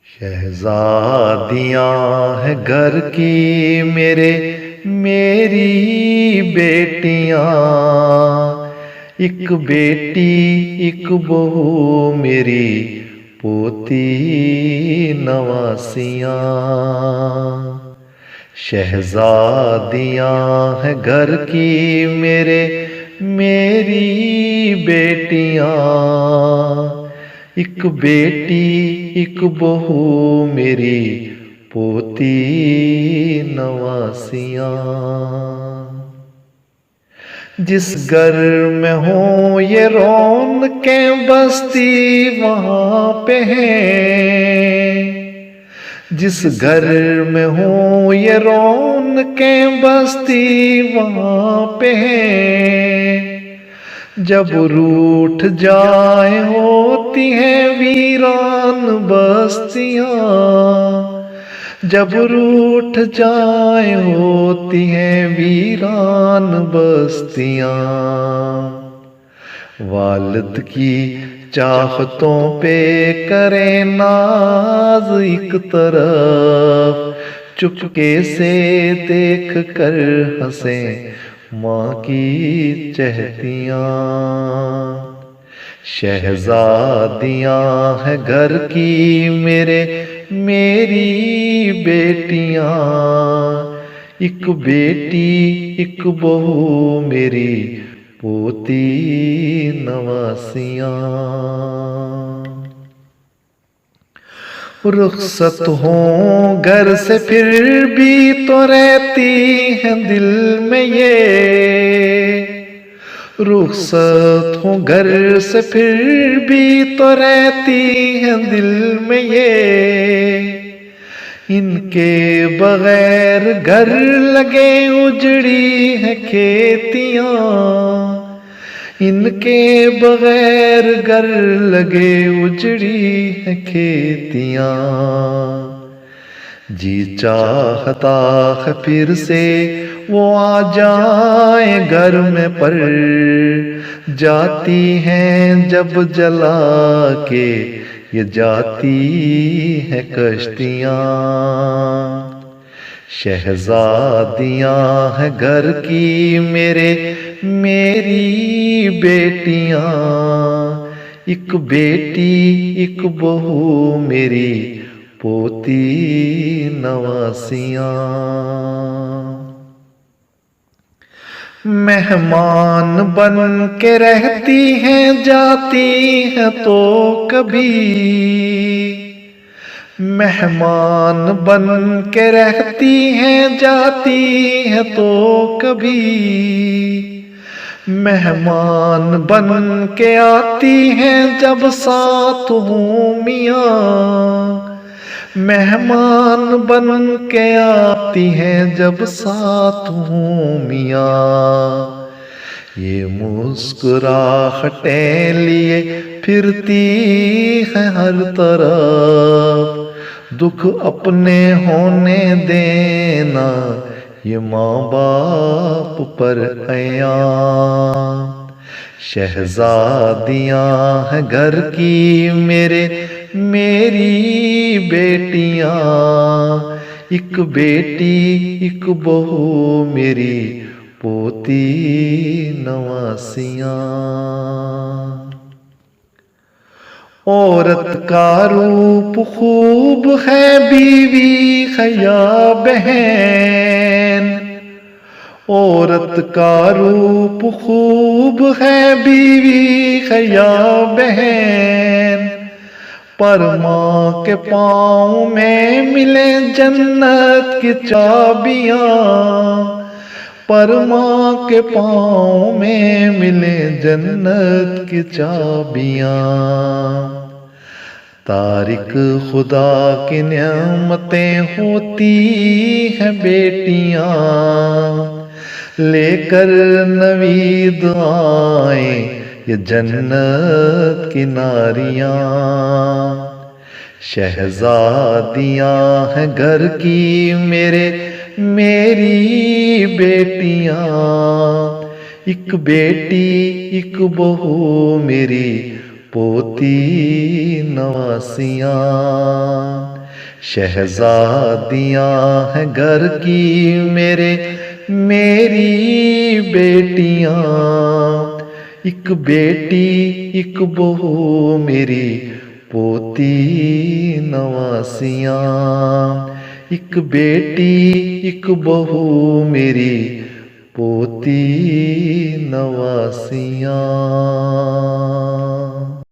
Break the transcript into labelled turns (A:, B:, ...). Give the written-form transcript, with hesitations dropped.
A: शहजादियाँ हैं घर की मेरे मेरी बेटियाँ। एक बेटी एक बहू मेरी पोती नवासियाँ। शहजादियाँ हैं घर की मेरे मेरी बेटियाँ। एक बेटी एक बहू मेरी पोती नवासियाँ। जिस घर में हो ये रौनकें बस्ती वहाँ पे है। जिस घर में हो ये रौनकें बस्ती वहाँ पे है। जब रूठ जाए होती हैं वीरान बस्तियाँ। जब रूठ जाए होती हैं वीरान बस्तियाँ। वालिद की चाहतों पे करे नाज एक तरफ। चुपके से देख कर हंसे माँ की चहतियाँ। शहजादियाँ हैं घर की मेरे मेरी बेटियाँ। एक बेटी एक बहू मेरी पोती नवासियाँ। रुखसत हो घर से फिर भी तो रहती हैं दिल में ये। रुखसत हो घर से फिर भी तो रहती हैं दिल में ये। इनके बगैर घर लगे उजड़ी है खेतियाँ। इनके बगैर घर लगे उजड़ी है खेतियाँ। जी चाहता है फिर से वो आ जाए घर में, पर जाती हैं जब जला के ये जाती है कश्तियाँ। शहजादियाँ हैं घर की मेरे मेरी बेटियाँ। एक बेटी एक बहू मेरी पोती नवासियाँ। मेहमान बन के रहती हैं जाती हैं तो कभी। मेहमान बन के रहती हैं जाती हैं तो कभी। मेहमान बन के आती हैं जब साथ हूँ मियाँ। मेहमान बन के आती हैं जब साथ हूँ मियाँ। ये मुस्कुराहटें लिए फिरती है हर तरफ। दुख अपने होने देना ये माँ बाप पर अया। शहजादियाँ हैं घर की मेरे मेरी बेटियाँ। एक बेटी एक बहू मेरी पोती नवासियाँ। औरत का रूप खूब है बीवी है या बहन। औरत का रूप खूब है बीवी है या बहन। पर माँ के पाँव में मिले जन्नत की चाबियाँ। पर माँ के पाँव में मिले जन्नत की चाबियाँ। तारिक खुदा की नेमतें होती हैं बेटियाँ। लेकर नवीद आए ये जन्नत की नारियाँ। शहजादियाँ हैं घर की मेरे मेरी बेटियाँ। एक बेटी एक बहू मेरी पोती नवासियाँ। शहजादियाँ हैं घर की मेरे मेरी बेटियाँ, एक बेटी एक बहू मेरी पोती नवासियाँ, एक बेटी एक बहू मेरी पोती नवासियाँ।